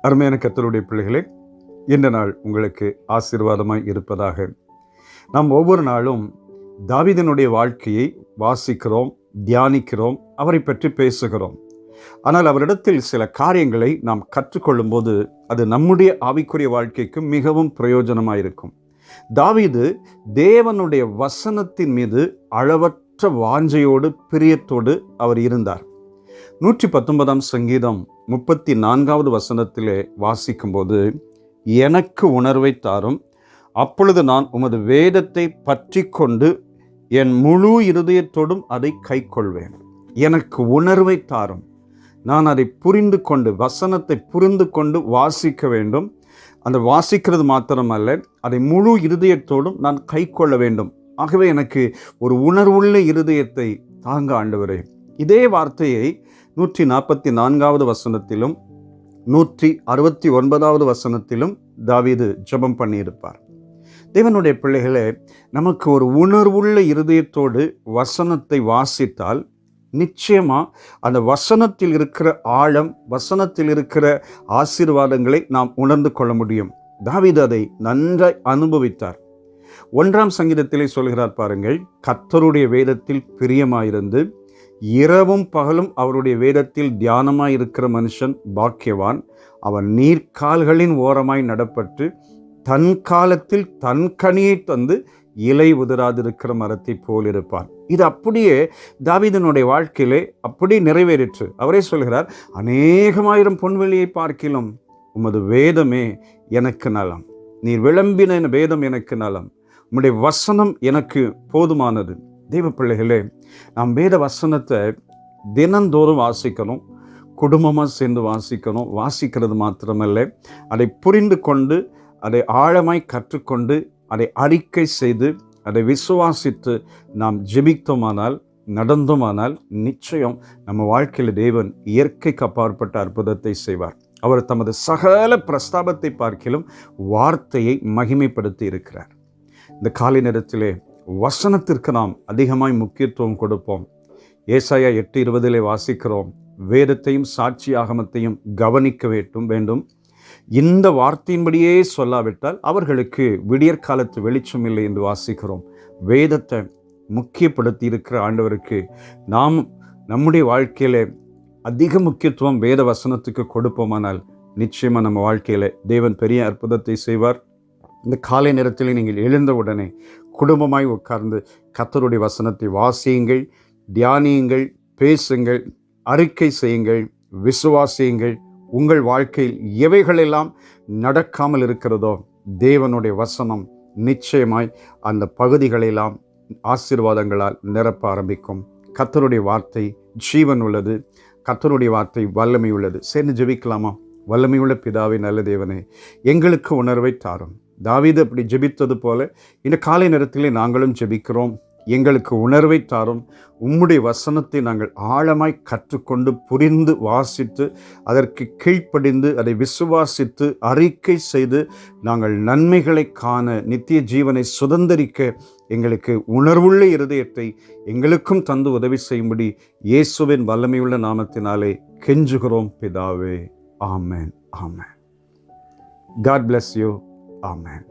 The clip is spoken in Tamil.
அருமையான கர்த்தருடைய பிள்ளைகளே, இந்த நாள் உங்களுக்கு ஆசீர்வாதமாய் இருப்பதாக. நாம் ஒவ்வொரு நாளும் தாவீதினுடைய வாழ்க்கையை வாசிக்கிறோம், தியானிக்கிறோம், அவரை பற்றி பேசுகிறோம். ஆனால் அவரிடத்தில் சில காரியங்களை நாம் கற்றுக்கொள்ளும் போது அது நம்முடைய ஆவிக்குரிய வாழ்க்கைக்கு மிகவும் பிரயோஜனமாயிருக்கும். தாவீது தேவனுடைய வசனத்தின் மீது அளவற்ற வாஞ்சையோடு பிரியத்தோடு அவர் இருந்தார். 119 சங்கீதம் 34வது வசனத்திலே வாசிக்கும்போது, எனக்கு உணர்வை தாரும், அப்பொழுது நான் உமது வேதத்தை பற்றி கொண்டு என் முழு இருதயத்தோடும் அதை கைக்கொள்வேன். எனக்கு உணர்வை தாரும், நான் அதை புரிந்து கொண்டு, வசனத்தை புரிந்து கொண்டு வாசிக்க வேண்டும். அந்த வாசிக்கிறது மாத்திரமல்ல, அதை முழு இருதயத்தோடும் நான் கைக்கொள்ள வேண்டும். ஆகவே எனக்கு ஒரு உணர்வுள்ள இருதயத்தை தாங்க ஆண்டவரே. இதே வார்த்தையை 144வது வசனத்திலும் 169வது வசனத்திலும் தாவீது ஜெபம் பண்ணியிருப்பார். தேவனுடைய பிள்ளைகளே, நமக்கு ஒரு உணர்வுள்ள இருதயத்தோடு வசனத்தை வாசித்தால் நிச்சயமா அந்த வசனத்தில் இருக்கிற ஆழம், வசனத்தில் இருக்கிற ஆசீர்வாதங்களை நாம் உணர்ந்து கொள்ள முடியும். தாவீது அதை நன்றாய் அனுபவித்தார். 1ஆம் சங்கீதத்திலே சொல்கிறார் பாருங்கள், கர்த்தருடைய வேதத்தில் பிரியமாயிருந்து இரவும் பகலும் அவருடைய வேதத்தில் தியானமாயிருக்கிற மனுஷன் பாக்கியவான். அவன் நீர்க்கால்களின் ஓரமாய் நடப்பட்டு தன் காலத்தில் தன் கனியை தந்து இலை உதிராதிருக்கிற மரத்தை போல் இருப்பான். இது அப்படியே தாவீதினுடைய வாழ்க்கையிலே அப்படி நிறைவேறிற்று. அவரே சொல்கிறார், அநேகமாயிரம் பொன்வெளியை பார்க்கிலும் உமது வேதமே எனக்கு நலம். நீர் விளம்பின வேதம் எனக்கு நலம், உம்முடைய வசனம் எனக்கு போதுமானது. தெய்வ பிள்ளைகளே, நாம் வேத வசனத்தை தினந்தோறும் வாசிக்கணும், குடும்பமாக சேர்ந்து வாசிக்கணும். வாசிக்கிறது மாத்திரமல்ல, அதை புரிந்து கொண்டு, அதை ஆழமாய் கற்றுக்கொண்டு, அதை அறிக்கை செய்து, அதை விசுவாசித்து நாம் ஜெபித்தோமானால், நடந்தோமானால் நிச்சயம் நம்ம வாழ்க்கையில் தேவன் இயற்கைக்கு அப்பாற்பட்ட அற்புதத்தை செய்வார். அவர் தமது சகல பிரஸ்தாபத்தை பார்க்கிலும் வார்த்தையை மகிமைப்படுத்தி இருக்கிறார். இந்த காலை நேரத்திலே வசனத்திற்கு நாம் அதிகமாய் முக்கியத்துவம் கொடுப்போம். ஏசாயா 8:20 வாசிக்கிறோம், வேதத்தையும் சாட்சி ஆகமத்தையும் கவனிக்க வேண்டும். இந்த வார்த்தையின்படியே சொல்லாவிட்டால் அவர்களுக்கு விடியற்காலத்து வெளிச்சம் இல்லை என்று வாசிக்கிறோம். வேதத்தை முக்கியப்படுத்தி இருக்கிற ஆண்டவருக்கு நாம் நம்முடைய வாழ்க்கையில அதிக முக்கியத்துவம் வேத வசனத்துக்கு கொடுப்போமானால் நிச்சயமாக நம்ம வாழ்க்கையில் தேவன் பெரிய அற்புதத்தை செய்வார். இந்த காலை நேரத்தில் நீங்கள் எழுந்தவுடனே குடும்பமாய் உட்கார்ந்து கர்த்தருடைய வசனத்தை வாசியுங்கள், தியானியுங்கள், பேசுங்கள், அறிக்கை செய்யுங்கள், விசுவாசியுங்கள். உங்கள் வாழ்க்கையில் எவைகளெல்லாம் நடக்காமல் இருக்கிறதோ தேவனுடைய வசனம் நிச்சயமாய் அந்த பகுதிகளெல்லாம் ஆசீர்வாதங்களால் நிரப்ப ஆரம்பிக்கும். கர்த்தருடைய வார்த்தை ஜீவன் உள்ளது, கர்த்தருடைய வார்த்தை வல்லமை உள்ளது. சேர்ந்து ஜெபிக்கலாமா? வல்லமையுள்ள பிதாவே, நல்ல தேவனே, எங்களுக்கு உணர்வை தாரும். தாவீது அப்படி ஜெபித்தது போல இந்த காலை நேரத்திலே நாங்களும் ஜெபிக்கிறோம். எங்களுக்கு உணர்வை தாரும். உம்முடைய வசனத்தை நாங்கள் ஆழமாய் கற்றுக்கொண்டு புரிந்து வாசித்து அதற்கு கீழ்ப்படிந்து அதை விசுவாசித்து அறிக்கை செய்து நாங்கள் நன்மைகளை காண, நித்திய ஜீவனை சுதந்தரிக்க எங்களுக்கு உணர்வுள்ள இருதயத்தை எங்களுக்கும் தந்து உதவி செய்யும்படி இயேசுவின் வல்லமையுள்ள நாமத்தினாலே கெஞ்சுகிறோம் பிதாவே. ஆமென், ஆமென். God bless you. Amen.